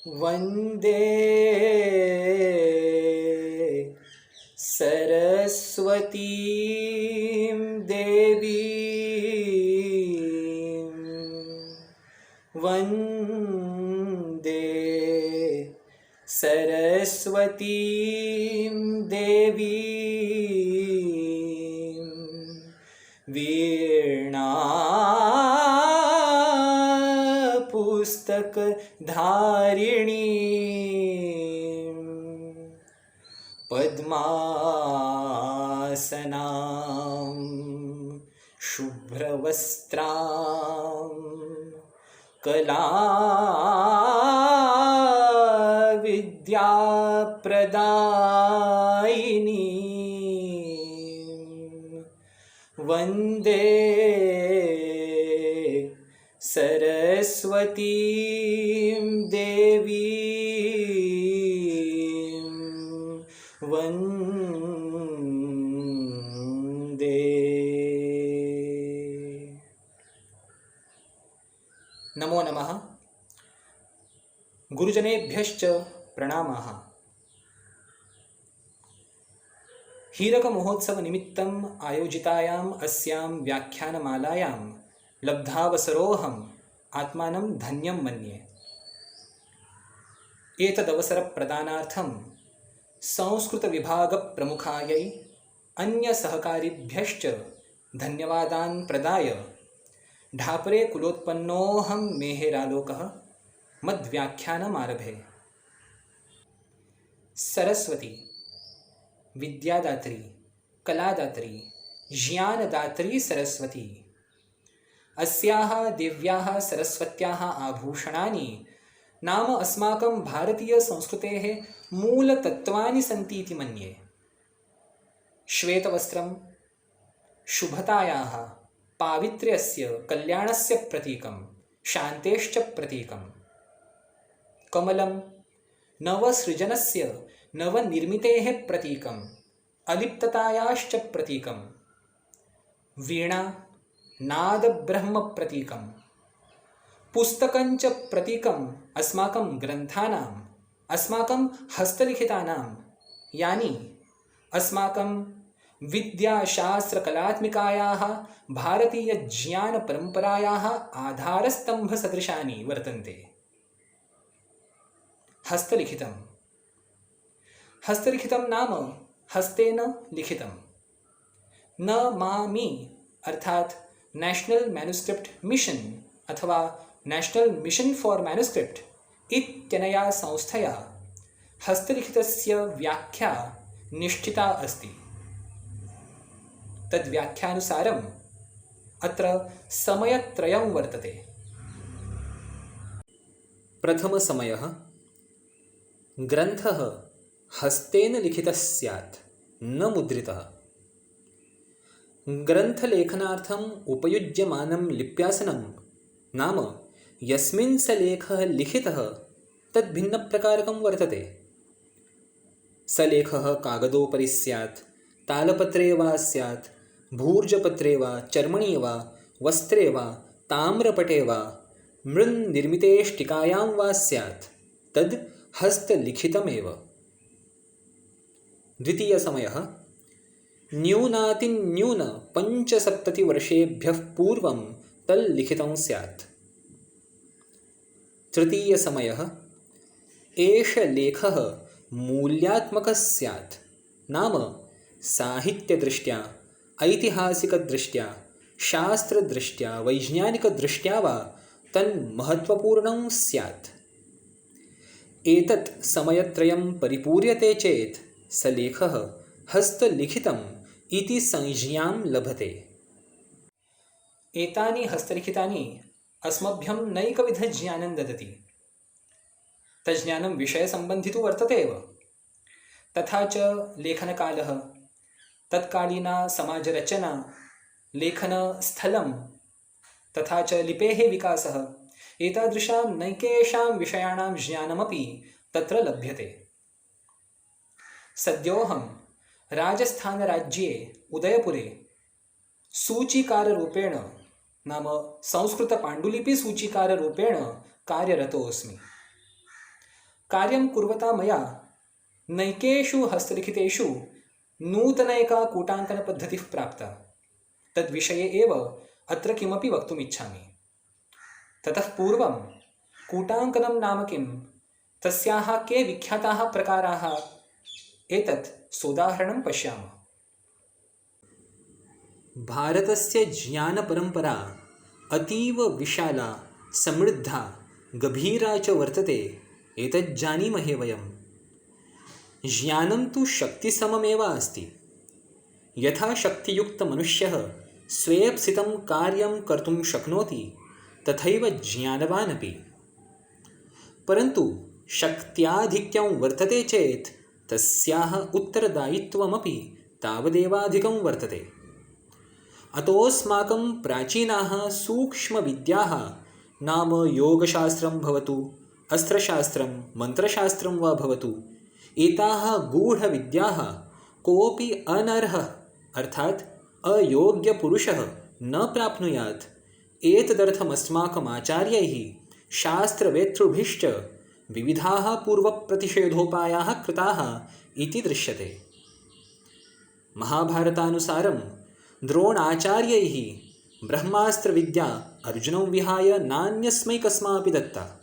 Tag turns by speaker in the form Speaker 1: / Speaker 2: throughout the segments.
Speaker 1: वन्दे सरस्वतीं देवीं वन्दे सरस्वतीं देवीं वीणा पुस्तकधारिणी पद्मासनां शुभ्रवस्त्रां कलाविद्याप्रदायिनी वन्दे सरस्वतीं देवीं वन्दे। नमो नमः। गुरुजनेभ्यश्च प्रणामः। हीरक महोत्सव निमित्तम् आयोजितायाम् अस्यां व्याख्यानमालायां लब्धावसरोऽहम् आत्मानं धन्यं मन्ये। एतदवसरप्रदानार्थं संस्कृतविभागप्रमुखायै अन्यसहकारिभ्यश्च धन्यवादान् प्रदाय ढापरे कुलोत्पन्नोऽहं मेहेरालोकः मद्व्याख्यानमारभे। सरस्वती विद्यादात्री, कलादात्री, ज्ञानदात्री सरस्वती। अस्याः देव्याः सरस्वत्याः आभूषणानि नाम अस्माकं भारतीयसंस्कृतेः मूलतत्त्वानि सन्ति इति मन्ये। श्वेतवस्त्रं शुभतायाः, पावित्र्यस्य, कल्याणस्य प्रतीकं, शान्तेश्च प्रतीकं। कमलं नवसृजनस्य, नवनिर्मितेः प्रतीकं, अलिप्ततायाश्च प्रतीकं। वीणा नादब्रह्म प्रतीकं। पुस्तकञ्च प्रतीकम् अस्माकं ग्रन्थानाम्, अस्माकं हस्तलिखितानां, यानि अस्माकं विद्याशास्त्रकलात्मिकायाः भारतीयज्ञानपरम्परायाः आधारस्तम्भसदृशानि वर्तन्ते। हस्तलिखितं। हस्तलिखितं नाम हस्तेन लिखितं। न मामि अर्थात् नेशनल मैन्युस्क्रिप्ट मिशन अथवा नेशनल मिशन फॉर मैन्युस्क्रिप्ट इत्यनया संस्थया हस्तलिखितस्य व्याख्या निष्ठिता अस्ति। तद्व्याख्यानुसारम् अत्र समयत्रयं वर्तते। प्रथमसमयः ग्रन्थः हस्तेन लिखितः स्यात्, न मुद्रितः। ग्रन्थलेखनार्थम् उपयुज्यमानं लिप्यासनं नाम यस्मिन् स लेखः लिखितः तद्भिन्नप्रकारकं वर्तते। स लेखः कागदोपरि स्यात्, तालपत्रे वा स्यात्, भूर्जपत्रे वा, चर्मणि वा, वस्त्रे वा, ताम्रपटे वा, मृन्निर्मितेष्टिकायां वा स्यात्, तद् हस्तलिखितमेव। द्वितीयसमयः न्यूनातिन्यून 75 वर्षेभ्यः पूर्वं तल्लिखितं स्यात्। तृतीयसमयः एष लेखः मूल्यात्मकः स्यात्, नाम साहित्यदृष्ट्या, ऐतिहासिकदृष्ट्या, शास्त्रदृष्ट्या, वैज्ञानिकदृष्ट्या वा तन्महत्त्वपूर्णं स्यात्। एतत् समयत्रयं परिपूर्यते चेत् स लेखः हस्तलिखितम् इति संज्ञां लभते। एतानि हस्तलिखितानि अस्मभ्यं नैकविधज्ञानं ददति। तज्ज्ञानं विषयसम्बन्धितो वर्तते एव। तथा च लेखनकालः, तत्कालीना समाजरचना, लेखनस्थलं, तथा च लिपेः विकासः, एतादृशां नैकेषां विषयाणां ज्ञानमपि तत्र लभ्यते। सद्योऽहं राजस्थानराज्ये उदयपुरे सूचीकाररूपेण नाम संस्कृतपाण्डुलिपिसूचीकाररूपेण कार्यरतोऽस्मि। कार्यं कुर्वता मया नैकेषु हस्तलिखितेषु नूतनैका कूटाङ्कनपद्धतिः प्राप्ता। तद्विषये एव अत्र किमपि वक्तुम् इच्छामि। ततः पूर्वं कूटाङ्कनं नाम किं, तस्याः के विख्याताः प्रकाराः, एतत् सोदाहरणं पश्यामः। भारतस्य ज्ञानपरम्परा अतीव विशाला, समृद्धा, गभीरा च वर्तते, एतज्जानीमहे वयं। ज्ञानं तु शक्तिसममेव अस्ति। यथा शक्तियुक्तमनुष्यः स्वेप्सितं कार्यं कर्तुं शक्नोति, तथैव ज्ञानवान् अपि। परन्तु शक्त्याधिक्यं वर्तते चेत् तस्याः उत्तरदायित्वमपि तावदेवाधिकं वर्तते। अतोऽस्माकं प्राचीनाः सूक्ष्मविद्याः नाम योगशास्त्रं भवतु, अस्त्रशास्त्रं, मन्त्रशास्त्रं वा भवतु, एताः गूढविद्याः कोऽपि अनर्हः अर्थात् अयोग्यपुरुषः न प्राप्नुयात्। एतदर्थमस्माकम् आचार्यैः शास्त्रवेतृभिश्च विविधाः पूर्वप्रतिषेधोपायाः कृताः इति दृश्यते। महाभारतानुसारं द्रोणाचार्यैः ब्रह्मास्त्रविद्या अर्जुनं विहाय नान्यस्मै कस्मापि दत्ता।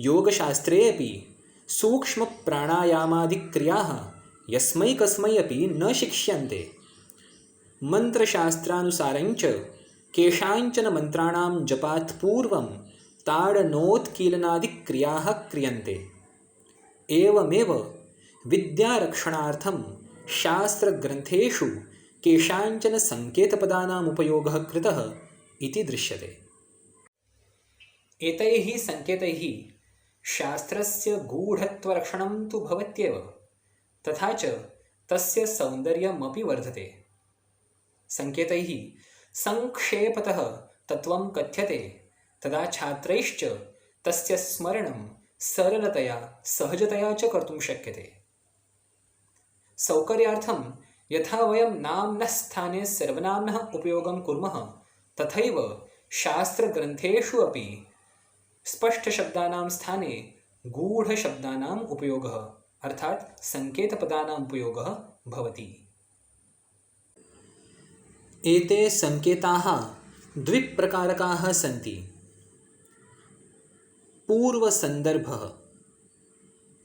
Speaker 1: योगशास्त्रे अपि सूक्ष्मप्राणायामादिक्रियाः यस्मै कस्मै अपि न शिक्ष्यन्ते। मन्त्रशास्त्रानुसारञ्च केषाञ्चन मन्त्राणां जपात् पूर्वं ताडनोत्कीलनादिक्रियाः क्रियन्ते। एवमेव विद्यारक्षणार्थं शास्त्रग्रन्थेषु केषाञ्चन सङ्केतपदानाम् उपयोगः कृतः इति दृश्यते। एतैः सङ्केतैः शास्त्रस्य गूढत्वरक्षणं तु भवत्येव, तथा च तस्य सौन्दर्यमपि वर्धते। सङ्केतैः संक्षेपतः तत्त्वं कथ्यते, तदा छात्रैश्च तस्य स्मरणं सरलतया सहजतया च कर्तुं शक्यते। सौकर्यार्थं यथा वयं नाम्नः स्थाने सर्वनाम्नः उपयोगं कुर्मः, तथैव शास्त्रग्रन्थेषु अपि स्पष्टशब्दानां स्थाने गूढशब्दानाम् उपयोगः अर्थात् सङ्केतपदानाम् उपयोगः भवति। एते सङ्केताः द्विप्रकारकाः सन्ति। पूर्वसन्दर्भः।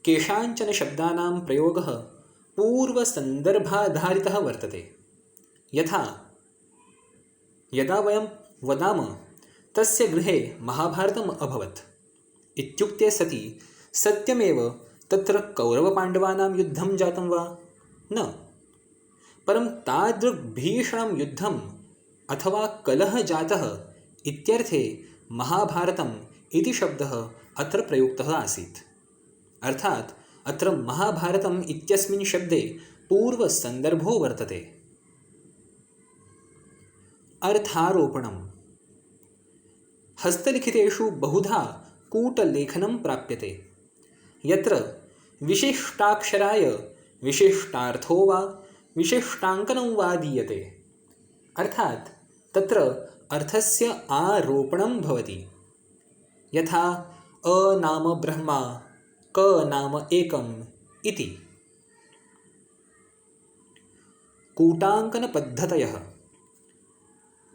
Speaker 1: केषाञ्चन शब्दानां प्रयोगः पूर्वसन्दर्भाधारितः वर्तते। यथा यदा वयं वदामः तस्य गृहे महाभारतम् अभवत् इत्युक्ते सति सत्यमेव तत्र कौरवपाण्डवानां युद्धं जातं वा? न, परं तादृग्भीषणं युद्धम् अथवा कलह जातः इत्यर्थे महाभारतम् इति शब्दः अत्र प्रयुक्तः आसीत्। अर्थात् अत्र महाभारतम् इत्यस्मिन् शब्दे पूर्वसन्दर्भो वर्तते। अर्थारोपणम्। हस्तलिखितेषु बहुधा कूटलेखनं प्राप्यते, यत्र विशिष्टाक्षराय विशिष्टार्थो वा विशिष्टाङ्कनं वा दीयते। अर्थात् तत्र अर्थस्य आरोपणं भवति। यथा अ नाम ब्रह्मा, क नाम एकम् इति। कूटाङ्कनपद्धतयः।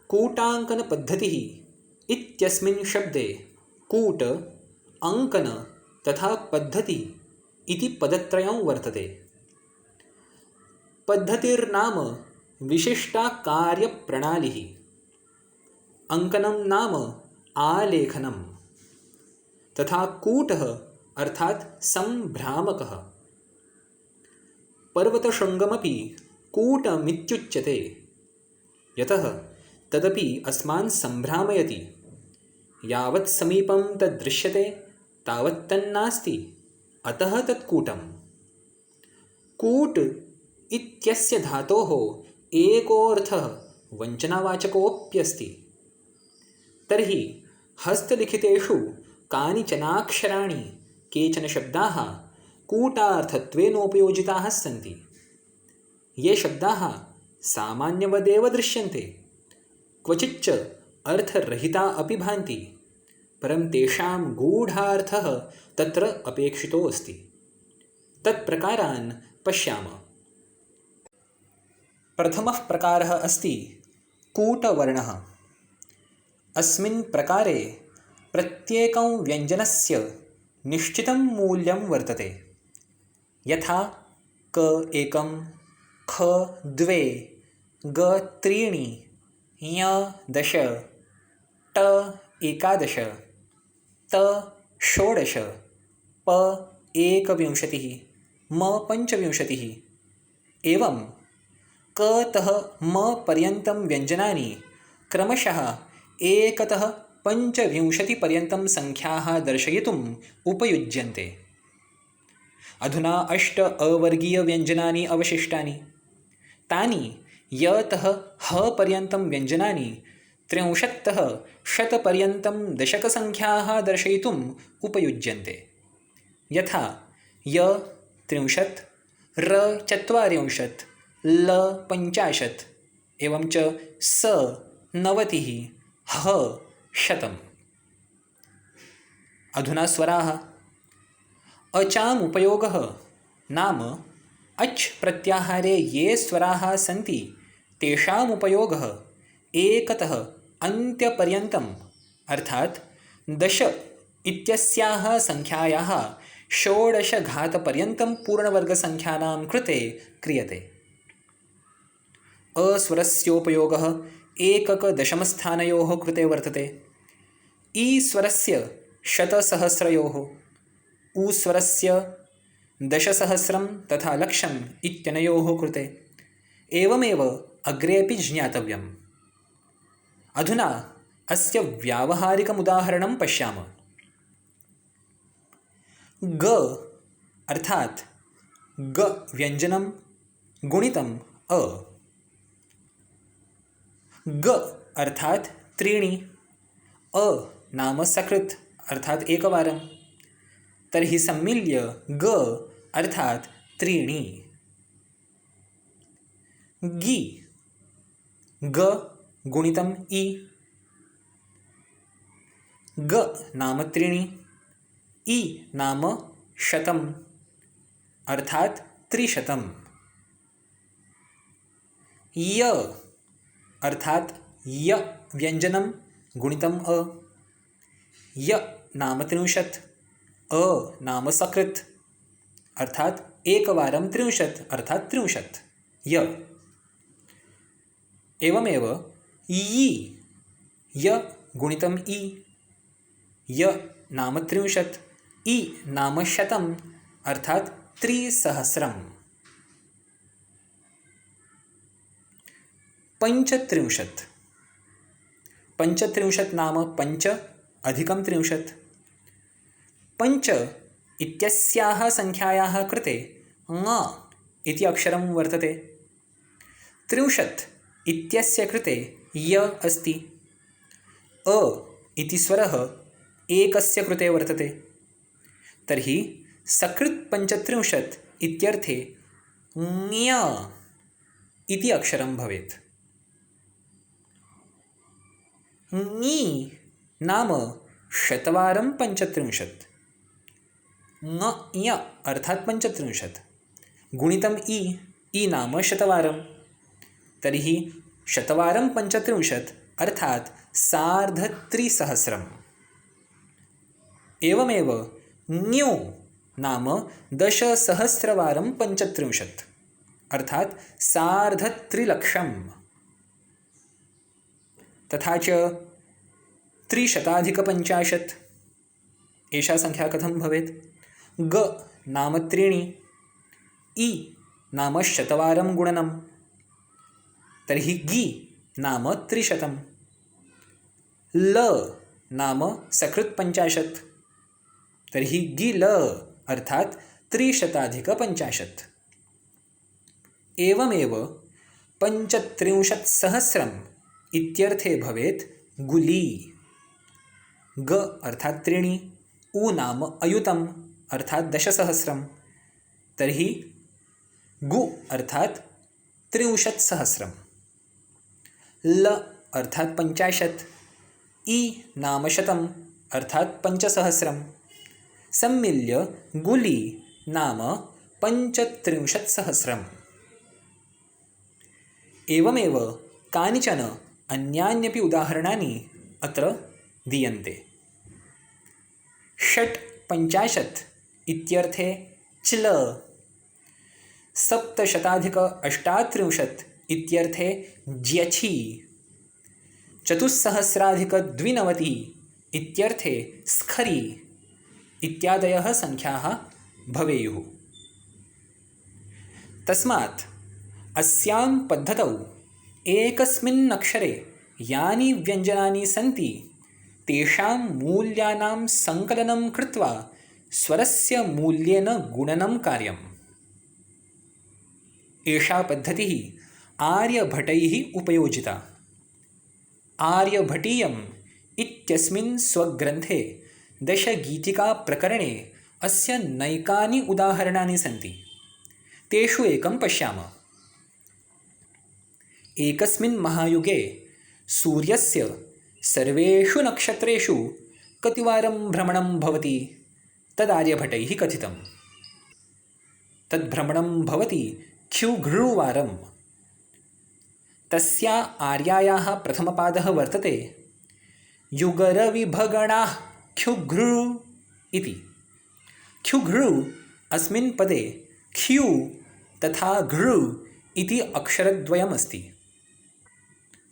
Speaker 1: कूटाङ्कनपद्धतिः इत्यस्मिन् शब्दे कूट, अङ्कन तथा पद्धति इति पदत्रयं वर्तते। पद्धतिर्नाम विशिष्टा कार्यप्रणालिः, अङ्कनं नाम आलेखनं, तथा कूटः अर्थात् सम्भ्रामकः। पर्वतशृङ्गमपि कूटमित्युच्यते, यतः तदपि अस्मान् सम्भ्रामयति। यावत् समीपं तद्दृश्यते तावत् तन्नास्ति, अतः तत्कूटम्। कूट इत्यस्य धातोः एकोऽर्थः वञ्चनावाचकोऽप्यस्ति। तर्हि हस्तलिखितेषु कानिचनाक्षराणि, केचन शब्दाः कूटार्थत्वेनोपयोजिताः सन्ति। ये शब्दाः सामान्यवदेव दृश्यन्ते, क्वचिच्च अर्थरहिता अपि भान्ति, परं तेषां गूढार्थः तत्र अपेक्षितो अस्ति। तत्प्रकारान् पश्यामः। प्रथमः प्रकारः अस्ति कूटवर्णः। अस्मिन् प्रकारे प्रत्येकं व्यञ्जनस्य निश्चितं मूल्यं वर्तते। यथा क 1, ख 2, ग 3, ञ 10, ट 11, त 16, प 21, म 25। एवं कतः म पर्यन्तं व्यञ्जनानि क्रमशः 1तः 25 पर्यन्तं संख्याः दर्शयितुम् उपयुज्यन्ते। अधुना 8 अवर्गीयव्यञ्जनानि अवशिष्टानि। तानि यतः ह पर्यन्तं व्यञ्जनानि 63तः 100 पर्यन्तं दशकसंख्याः दर्शयितुम् उपयुज्यन्ते। यथा य 30, र 40, ल 50, एवं च स 90, ह 100। अधुना स्वराः। अचामुपयोगः नाम अच् प्रत्याहारे ये स्वराः सन्ति तेषामुपयोगः एकतः अन्त्यपर्यन्तम् अर्थात् 10 इत्यस्याः संख्यायाः 16 घातपर्यन्तं पूर्णवर्गसंख्यानां कृते क्रियते। अस्वरस्योपयोगः एककदशमस्थानयोः कृते वर्तते। ईस्वरस्य 100,000 ऊस्वरस्य 10,000 तथा लक्षम् इत्यनयोः कृते। एवमेव अग्रेपि ज्ञातव्यम्। अधुना अस्य व्यावहारिकमुदाहरणं पश्यामः। ग अर्थात् ग व्यञ्जनं गुणितम् अ। ग अर्थात् 3, अ नाम सकृत् अर्थात् एकवारं, तर्हि सम्मिल्य ग अर्थात् 3। गि ग गुणितम् इ। ग नाम 3, इ नाम 100 अर्थात् 300। य अर्थात् य व्यञ्जनं गुणितम् अ। य नाम 30, अ नाम सकृत् अर्थात् एकवारं 30 अर्थात् 30 य। एवमेव इ य गुणितम् इ। य नाम 30, इ नाम 100 अर्थात् 300। 35। 35 नाम 5 अधिकं 30। 5 इत्यस्याः संख्यायाः कृते ङ इति अक्षरं वर्तते। 30 इत्यस्य कृते य अस्ति। अ इति स्वरः एकस्य कृते वर्तते। तर्हि सकृत् 35 इत्यर्थे ञ इति अक्षरं भवेत्। ङि नाम 100 35। ङ अर्थात् 35 गुणितम् इ नाम 100। तर्हि 100 35 अर्थात् 350। एवमेव ञो नाम 10,000 35 अर्थात् 3,50,000। तथा च 300,50। एषा संख्या कथं भवेत्? ग नाम 3, इ नाम 100 गुणनं, तर्हि गि नाम 300। ल नाम सकृत् 50, तर्हि गि ल अर्थात् 300,50। एवमेव 35,000 इत्यर्थे भवेत् गुली। ग अर्थात् 3, उ नाम अयुतम् अर्थात् 10,000, तर्हि गु अर्थात् 30,000। ल अर्थात् 50, इ नाम 100 अर्थात् 5,000 सम्मिल्य गुली नाम 35,000। एवमेव कानिचन अन्यान्यपि उदाहरणानि अत्र दीयन्ते। 50 इत्यर्थे च्ल, 738 इत्यर्थे ज्यछि, 4,092 इत्यर्थे स्खरि इत्यादयः संख्याः भवेयुः। तस्मात् अस्यां पद्धतौ एकस्मिन् अक्षरे यानि व्यञ्जनानि सन्ति तेषां मूल्यानां सङ्कलनं कृत्वा स्वरस्य मूल्येन गुणनं कार्यम्। एषा पद्धतिः आर्यभटैः उपयोजिता। आर्यभटीयम् इत्यस्मिन् स्वग्रन्थे दशगीतिकाप्रकरणे अस्य नैकानि उदाहरणानि सन्ति। तेषु एकं पश्यामः। एकस्मिन् महायुगे सूर्यस्य सर्वेषु नक्षत्रेषु कतिवारं भ्रमणं भवति तदार्यभटैः कथितं। तद्भ्रमणं भवति ख्युघ्रुवारम्। तस्या आर्यायाः प्रथमपादः वर्तते युगरविभगणाः ख्युघ्रु इति। ख्युघ्रु अस्मिन् पदे ख्यु तथा घृ इति अक्षरद्वयमस्ति।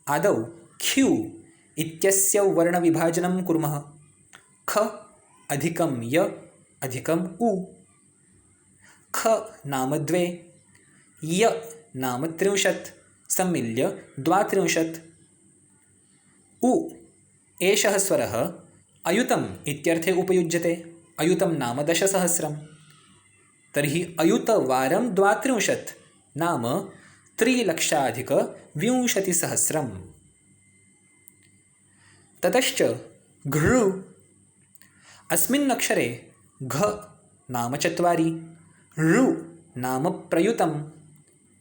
Speaker 1: आदौ ख्यु इत्यस्य वर्णविभाजनं कुर्मः। ख अधिकं य अधिकं उ। ख नाम 2, य नाम 30 सम्मिल्य 32। उ एषः स्वरः अयुतम् इत्यर्थे उपयुज्यते। अयुतं नाम 10,000। तर्हि अयुतवारं 32 नाम 3,20,000। ततश्च घृ अस्मिन् अक्षरे घ नाम 4, ऋ नाम प्रयुतम्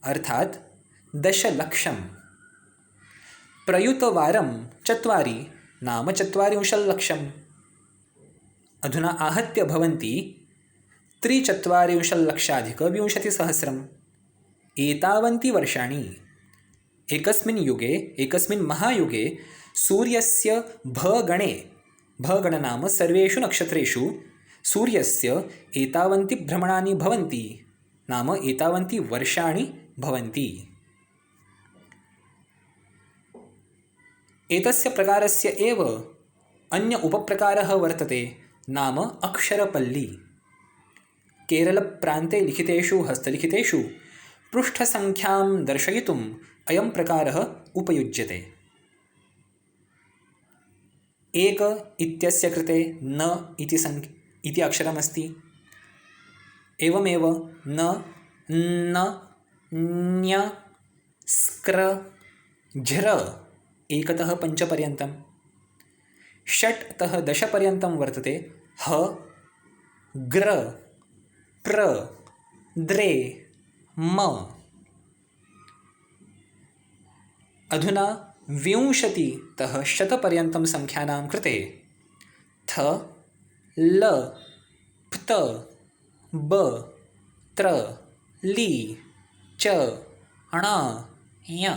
Speaker 1: अर्थात् 10,00,000। प्रयुतवारं 4 नाम 40,00,000। अधुना आहत्य भवन्ति 3,40,00,000+20,000। एतावन्ति वर्षाणि एकस्मिन् युगे, एकस्मिन् महायुगे सूर्यस्य भगणे, भगण नाम सर्वेषु नक्षत्रेषु सूर्यस्य एतावन्ति भ्रमणानि भवन्ति, नाम एतावन्ति वर्षाणि भवन्ति। एतस्य प्रकारस्य एव अन्य उपप्रकारः वर्तते, नाम अक्षरपल्ली। केरलप्रान्ते लिखितेषु हस्तलिखितेषु पृष्ठसङ्ख्यां दर्शयितुम् अयं प्रकारः उपयुज्यते। 1 इत्यस्य कृते न इति अक्षरमस्ति। एवमेव न, न, ञ, स्क्र, झ्र 1 तः 5 पर्यन्तं। 6 तः 10 पर्यन्तं वर्तते ह, ग्र, प्र, द्रे, म। अधुना 20 तः 100 पर्यन्तं संख्यानां कृते थ, ल, प्त, ब, त्र, लि, च, ण, ञ।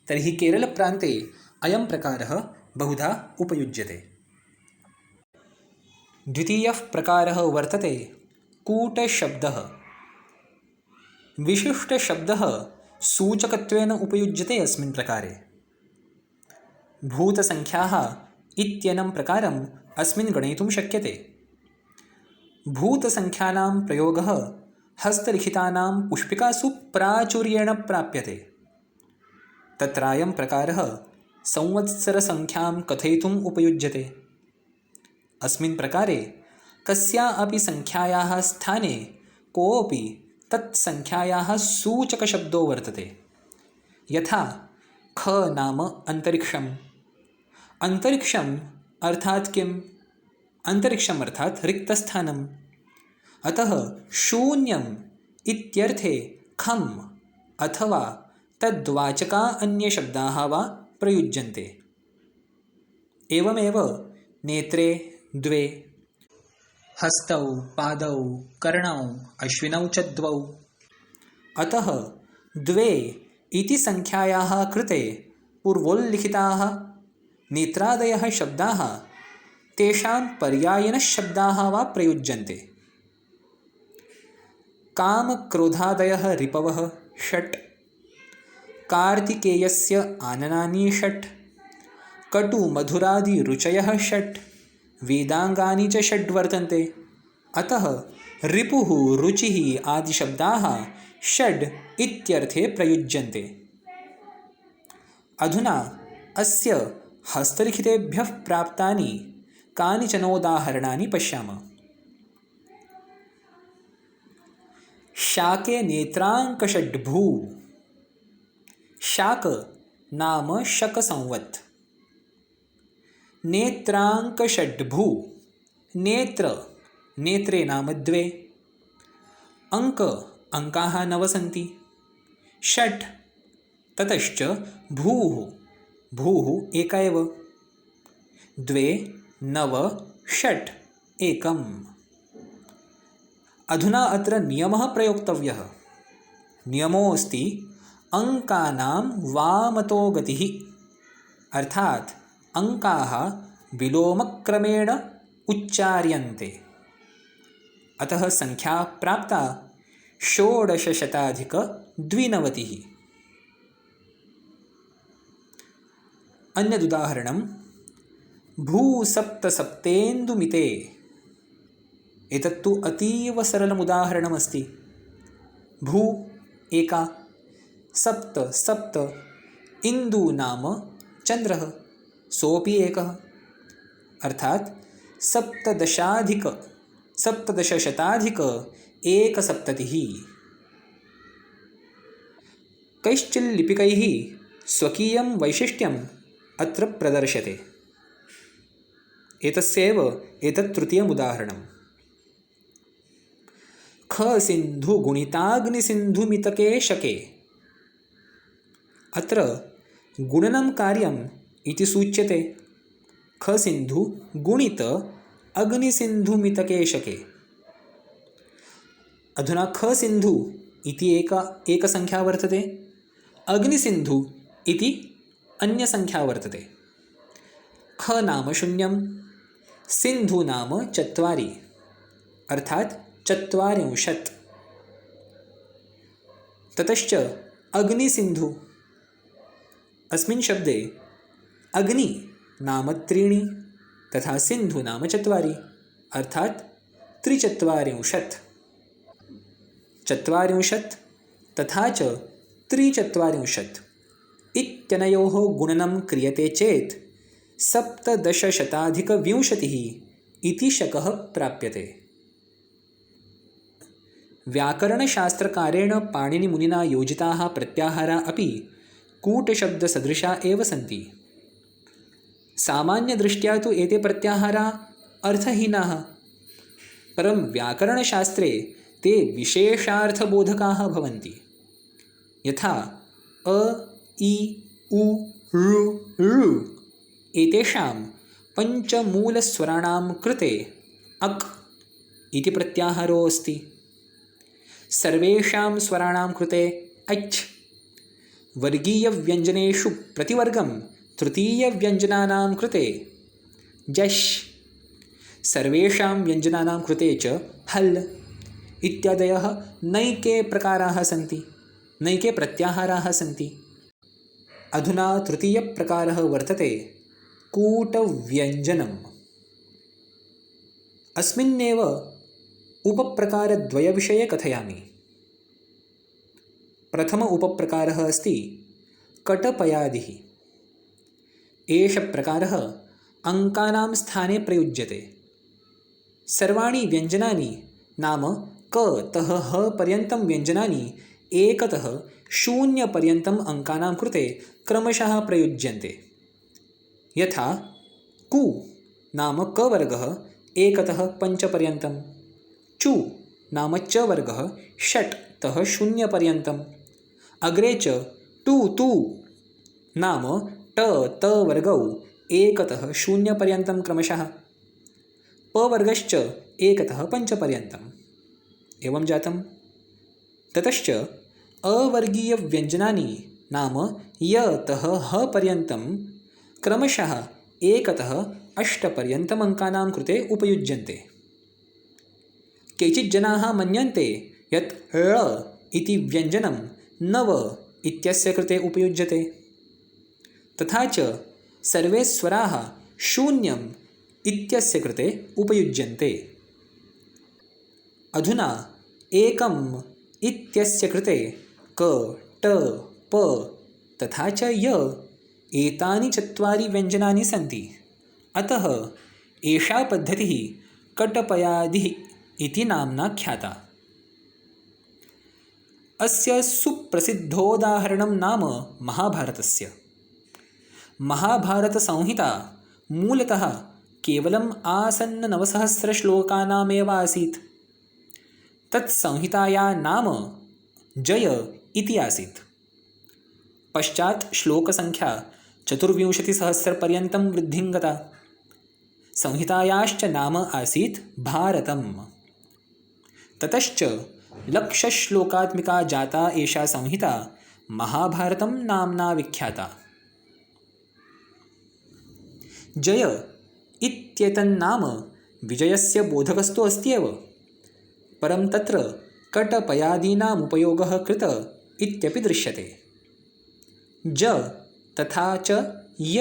Speaker 1: तर्हि केरलप्रान्ते अयं प्रकारः बहुधा उपयुज्यते। द्वितीयः प्रकारः वर्तते कूटशब्दः। विशिष्टशब्दः सूचकत्वेन उपयुज्यते अस्मिन् प्रकारे। भूतसङ्ख्याः इत्येनं प्रकारम् अस्मिन् गणयितुं शक्यते। भूतसङ्ख्यानां प्रयोगः हस्तलिखितानां पुष्पिकासु प्राचुर्येण प्राप्यते। तत्रायं प्रकारः संवत्सरसङ्ख्यां कथयितुम् उपयुज्यते। अस्मिन् प्रकारे कस्या अपि सङ्ख्यायाः स्थाने कोऽपि तत्सङ्ख्यायाः सूचकशब्दो वर्तते। यथा ख नाम अन्तरिक्षम्। अन्तरिक्षम् अर्थात् किम्? अन्तरिक्षम् अर्थात् रिक्तस्थानम्। अतः शून्यम् इत्यर्थे खम् अथवा तद्वाचका अन्ये शब्दाः वा प्रयुज्यन्ते। एवमेव नेत्रे द्वे, हस्तौ पादौ कर्णौ अश्विनौ च द्वौ। अतः द्वे इति संख्यायाः कृते पूर्वोल्लिखिताः नेत्रादयः शब्दाः तेषां पर्यायनशब्दाः वा प्रयुज्यन्ते। कामक्रोधादयः रिपवः षट्, कार्तिकेयस्य आननानि षट्, कटुमधुरादिरुचयः षट्, वेदाङ्गानि च षड् वर्तन्ते। अतः रिपुः रुचिः आदिशब्दाः षड् इत्यर्थे प्रयुज्यन्ते। अधुना अस्य हस्तलिखितेभ्यः प्राप्तानि कानिचनोदाहरणानि पश्यामः। शाके नेत्राङ्कषड्भू। शाक नाम शकसंवत्। नेत्राङ्कषड्भू, नेत्र नेत्रे नाम द्वे, अङ्क अङ्काः 9 सन्ति, षट् ततश्च भूः भूः एक एव, द्वे 9 षट् एकम्। अधुना अत्र नियमः प्रयोक्तव्यः। नियमोऽस्ति अङ्कानां वामतो गतिः, अर्थात् अङ्काः विलोमक्रमेण उच्चार्यन्ते। अतः संख्या प्राप्ता 1690। अन्यदुदाहरणं भूसप्तसप्तेन्दुमिते। एतत्तु अतीव सरलमुदाहरणमस्ति। भू एका, सप्त सप्त, इन्दु नाम चन्द्रः, सोऽपि एकः, अर्थात् 17,17,170। कैश्चिल्लिपिकैः स्वकीयं वैशिष्ट्यम् अत्र प्रदर्श्यते। एतस्यैव एतत् तृतीयमुदाहरणम्। खसिन्धुगुणिताग्निसिन्धुमितके शके। अत्र गुणनं कार्यम् इति सूच्यते। खसिन्धु गुणित अग्निसिन्धुमितके शके। अधुना खसिन्धु इति एकसंख्या वर्तते, अग्निसिन्धु इति अन्यसंख्या वर्तते। ख नाम 0, सिन्धु नाम 4, अर्थात् 40। ततश्च अग्निसिन्धु, अस्मिन् शब्दे अग्नि नाम 3 तथा सिन्धु नाम 4, अर्थात् 43। 40 तथा च 43 इत्यनयोः गुणनं क्रियते चेत् 17,020 इति शकः प्राप्यते। व्याकरणशास्त्रकारेण पाणिनिमुनिना योजिताः प्रत्याहारा अपि कूटशब्दसदृशा एव सन्ति। सामान्यदृष्ट्या तु एते प्रत्याहारा अर्थहीनाः, परं व्याकरणशास्त्रे ते विशेषार्थबोधकाः भवन्ति। यथा अ, इ, उ, ऋ, ऋ एतेषां पञ्चमूलस्वराणां कृते अक् इति प्रत्याहारो अस्ति। सर्वेषां स्वराणां कृते अच्। वर्गीयव्यञ्जनेषु प्रतिवर्गं तृतीयव्यञ्जनानां कृते जश्। सर्वेषां व्यञ्जनानां कृते च हल् इत्यादयः नैके प्रकाराः सन्ति, नैके प्रत्याहाराः सन्ति। अधुना तृतीयप्रकारः वर्तते कूटव्यञ्जनम्। अस्मिन्नेव उपप्रकारद्वयविषये कथयामि। प्रथम उपप्रकारः अस्ति कटपयादिः। एष प्रकारः अङ्कानां स्थाने प्रयुज्यते। सर्वाणि व्यञ्जनानि नाम क तः ह पर्यन्तं व्यञ्जनानि एकतः 0 पर्यन्तम् अङ्कानां कृते क्रमशः प्रयुज्यन्ते। यथा कु नाम क वर्गः 1 तः 5 पर्यन्तं, चु नाम च वर्गः 6 तः 0 पर्यन्तम्, अग्रे च टु तु नाम ट त वर्गौ एकतः शून्यपर्यन्तं क्रमशः, पवर्गश्च एकतः 5 पर्यन्तम् एवं जातं। ततश्च अवर्गीयव्यञ्जनानि नाम यतः ह पर्यन्तं क्रमशः एकतः 8 पर्यन्तम् अङ्कानां कृते उपयुज्यन्ते। केचित् जनाः मन्यन्ते यत् ळ इति व्यञ्जनं 9 इत्यस्य कृते उपयुज्यते। तथा च सर्वे स्वराः 0 इत्यस्य कृते उपयुज्यन्ते। अधुना एकम् इत्यस्य कृते क, ट, प तथा च य एतानि 4 व्यञ्जनानि सन्ति। अतः एषा पद्धतिः कटपयादिः इति नाम्ना ख्याता। अस्य सुप्रसिद्धोदाहरणं नाम महाभारतस्य। महाभारतसंहिता मूलतः केवलम् आसन्न 9,000 श्लोकानामेव आसीत्। तत्संहितायाः नाम जय इति आसीत्। पश्चात् श्लोकसङ्ख्या 24,000 पर्यन्तं वृद्धिं गता। संहितायाश्च नाम आसीत् भारतम्। ततश्च 1,00,000 श्लोकात्मिका जाता एषा संहिता महाभारतं नाम्ना विख्याता। जय इत्येतन्नाम विजयस्य बोधकस्तु अस्त्येव, परं तत्र कटपयादीनाम् उपयोगः कृत इत्यपि दृश्यते। ज तथा च य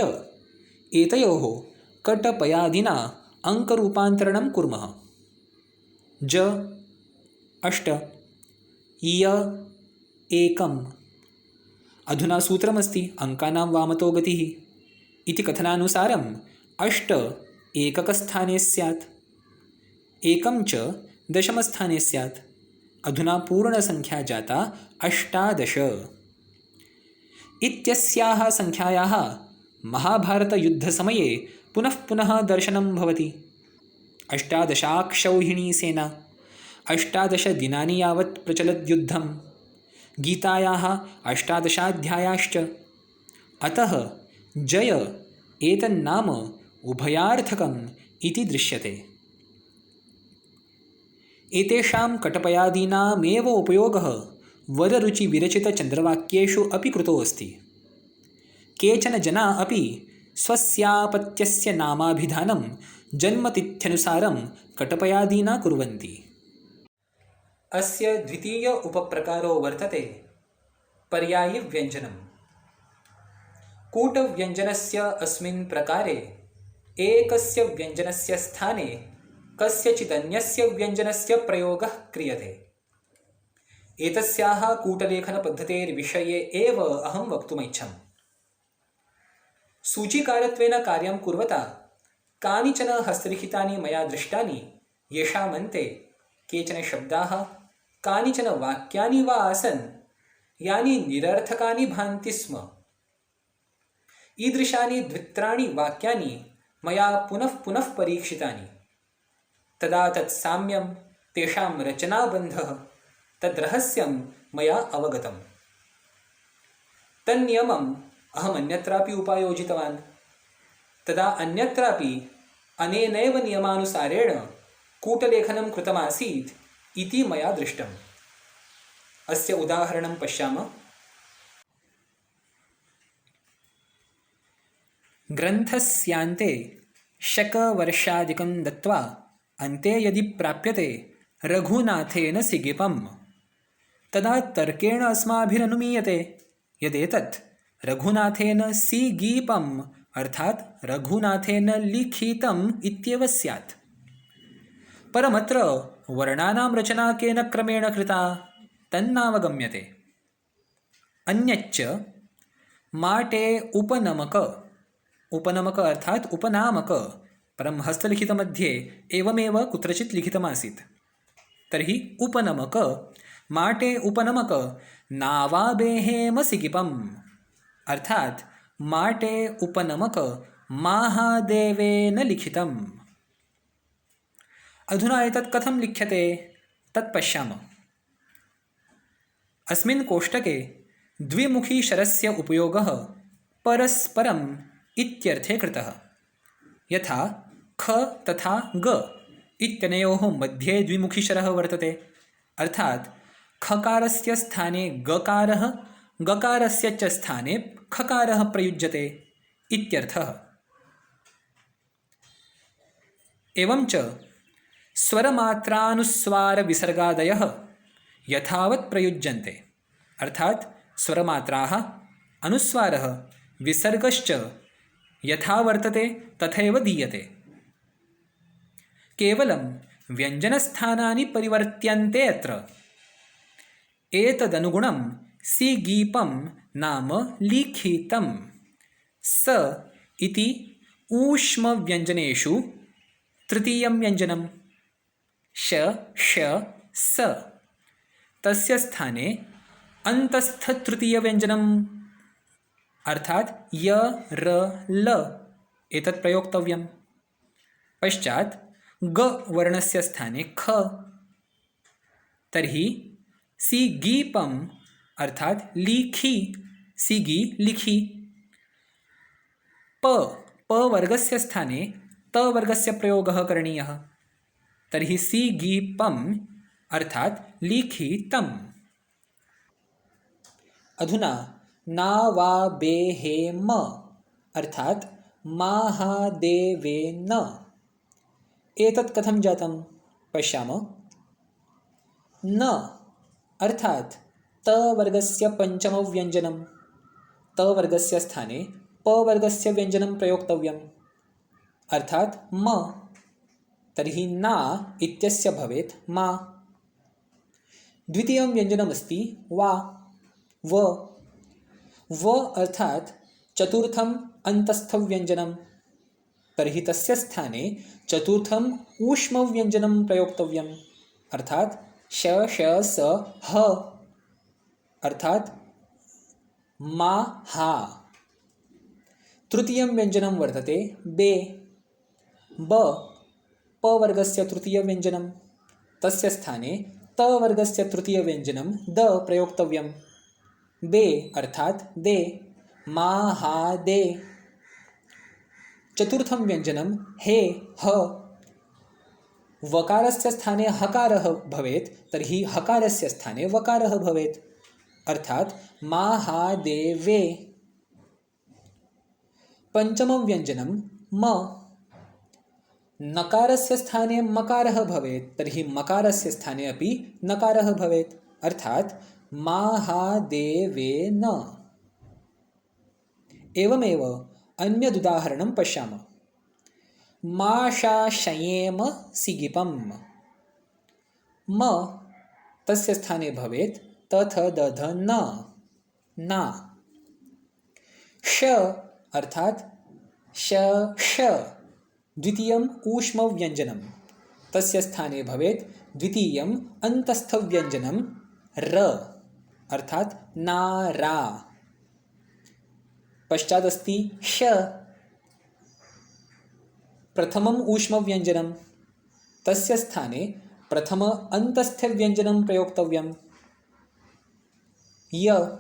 Speaker 1: एतयोः कटपयादिना अङ्करूपान्तरणं कुर्मः। ज 8, य 1। अधुना सूत्रमस्ति अङ्कानां वामतो गतिः इति कथनानुसारं 8 एककस्थाने स्यात्, 1 च दशमस्थाने स्यात्। अधुना पूर्णसङ्ख्या जाता 18 इत्यस्याः सङ्ख्यायाः महाभारतयुद्धसमये पुनः पुनः दर्शनं भवति। 18 सेना 18 दिनानि यावत् प्रचलत् युद्धं, गीतायाः 18 अध्यायाश्च। अतः जय एतन्नाम उभयार्थकम् इति दृश्यते। एतेषां कटपयादीनामेव उपयोगः वररुचिविरचितचन्द्रवाक्येषु अपि कृतो अस्ति। केचन जना अपि स्वस्यापत्यस्य नामाभिधानं जन्मतिथ्यनुसारं कटपयादीना कुर्वन्ति। अस्य द्वितीय उपप्रकारो वर्तते पर्यायव्यञ्जनम्। कूटव्यञ्जनस्य अस्मिन् प्रकारे एकस्य व्यञ्जनस्य स्थाने कस्यचिदन्यस्य व्यञ्जनस्य प्रयोगः क्रियते। एतस्याः कूटलेखनपद्धतेर्विषये एव अहं वक्तुमिच्छम्। सूचीकारत्वेन कार्यं कुर्वता कानिचन हस्तलिखितानि मया दृष्टानि, येषामन्ते केचन शब्दाः, कानिचन वाक्यानि वा आसन् यानि निरर्थकानि भान्ति स्म। ईदृशानि 2-3 वाक्यानि मया पुनः पुनः परीक्षितानि। तदा तत्साम्यं, तेषां रचनाबन्धः, तद्रहस्यं मया अवगतम्। तन्नियमम् अहमन्यत्रापि उपायोजितवान्। तदा अन्यत्रापि अनेनैव नियमानुसारेण कूटलेखनं कृतमासीत् इति मया दृष्टम्। अस्य उदाहरणं पश्यामः। ग्रन्थस्यान्ते शकवर्षादिकं दत्त्वा अन्ते यदि प्राप्यते रघुनाथेन सिगिपम्, तदा तर्केण अस्माभिरनुमीयते यदेतत् रघुनाथेन सीगीपम् अर्थात् रघुनाथेन लिखितम् इत्येव स्यात्। परमत्र वर्णानां रचना केन क्रमेण कृता तन्नावगम्यते। अन्यच्च माटे उपनमक, उपनमक अर्थात् उपनामक, परं हस्तलिखितमध्ये एवमेव कुत्रचित् लिखितमासीत्। तर्हि उपनमक, माटे उपनमक नावाबेहेम सिगिपम् अर्थात् माटे उपनमक महादेवेन लिखितम्। अधुना एतत् कथं लिख्यते तत् पश्यामः। अस्मिन् कोष्टके द्विमुखीशरस्य उपयोगः परस्परं इत्यर्थे कृतः। यथा ख तथा ग इत्यनयोः मध्ये द्विमुखीशरः वर्तते, अर्थात् खकारस्य स्थाने गकारः, गकारस्य च स्थाने खकारः प्रयुज्यते इत्यर्थः। एवञ्च स्वरमात्रानुस्वारविसर्गादयः यथावत् प्रयुज्यन्ते, अर्थात् स्वरमात्राः, अनुस्वारः, विसर्गश्च यथा वर्तते तथैव दीयते। केवलं व्यञ्जनस्थानानि परिवर्त्यन्ते अत्र। एतदनुगुणं सिगीपं नाम लिखितं स इति ऊष्मव्यञ्जनेषु तृतीयं व्यञ्जनं। श ष स तस्य स्थाने अन्तस्थतृतीयव्यञ्जनम्, अर्थात् य र ल एतत् प्रयोक्तव्यं। पश्चात् ग वर्णस्य स्थाने ख, तर्हि सिगीपम् अर्थात् लिखि, सिगी लिखि। प वर्गस्य स्थाने त वर्गस्य प्रयोगः करणीयः, तर्हि सिगीपम् अर्थात् लिखितम्। अधुना नावाबेहेम अर्थात् महादेवेन एतत् कथं जातं पश्यामः। न अर्थात् त वर्गस्य पञ्चमव्यञ्जनं, त वर्गस्य स्थाने प वर्गस्य व्यञ्जनं प्रयोक्तव्यम्, अर्थात् म, तर्हि ना इत्यस्य भवेत् मा। द्वितीयं व्यञ्जनमस्ति वा, व अर्थात् चतुर्थम् अन्तस्थव्यञ्जनं, तर्हि तस्य स्थाने चतुर्थम् ऊष्मव्यञ्जनं प्रयोक्तव्यम्, अर्थात् श ष स ह, अर्थात् मा हा। तृतीयं व्यञ्जनं वर्तते बे, ब प वर्गस्य तृतीयव्यञ्जनं, तस्य स्थाने त वर्गस्य तृतीयव्यञ्जनं द प्रयोक्तव्यं, बे अर्थात् दे, मा हा दे। चतुर्थं व्यञ्जनं हे ह, वकारस्य स्थाने हकारः भवेत्, तर्हि हकारस्य स्थाने वकारः भवेत्, अर्थात् महादेवे। पञ्चमं व्यञ्जनं म, नकारस्य स्थाने मकारः भवेत्, तर्हि मकारस्य स्थाने अपि नकारः भवेत्, अर्थात् महादेवेन। एवमेव अन्यदुदाहरणं पश्यामः। माशाशयेम सिगिपम्, म तस्य स्थाने भवेत् तथ दध न, ना। श अर्थात् श ष द्वितीयम् ऊष्मव्यञ्जनं, तस्य स्थाने भवेत् द्वितीयम् अन्तस्थव्यञ्जनं र, अर्थात् नारा। पश्चादस्ति श, प्रथमम् ऊष्मव्यञ्जनं, तस्य स्थाने प्रथम अन्तस्थव्यञ्जनं प्रयोक्तव्यं, य,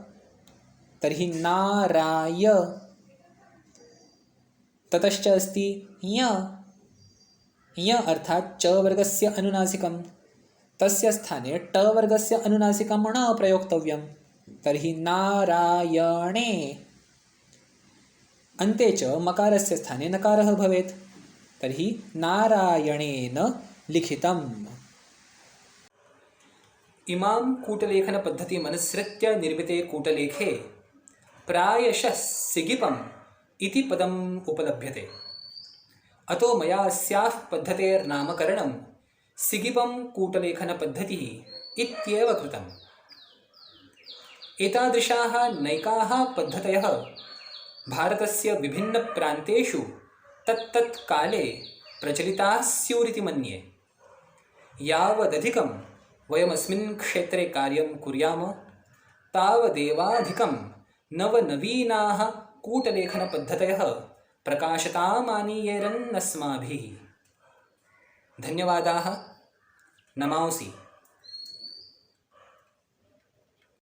Speaker 1: तर्हि नाराय। ततश्च अस्ति य, अर्थात् च वर्गस्य अनुनासिकं, तस्य स्थाने ट वर्गस्य अनुनासिकं न प्रयोक्तव्यं, तर्हि नारायणे। अन्ते च मकारस्य स्थाने नकारः भवेत्, तर्हि नारायणेन लिखितम्। इमां कूटलेखनपद्धतिमनुसृत्य निर्मिते कूटलेखे प्रायशः सिगिपम् इति पदम् उपलभ्यते। अतो मया अस्याः पद्धतेर्नामकरणं सिगिपं कूटलेखनपद्धतिः इत्येव कृतम्। एतादृशाः नैकाः पद्धतयः भारतस्य विभिन्नप्रान्तेषु तत्तत् काले प्रचलिताः स्युरिति मन्ये। यावदधिकं वयमस्मिन् क्षेत्रे कार्यं कुर्याम तावदेवाधिकं नवनवीनाः कूटलेखनपद्धतयः प्रकाशतामानीयेरन्नस्माभिः। धन्यवादाः। नमांसि।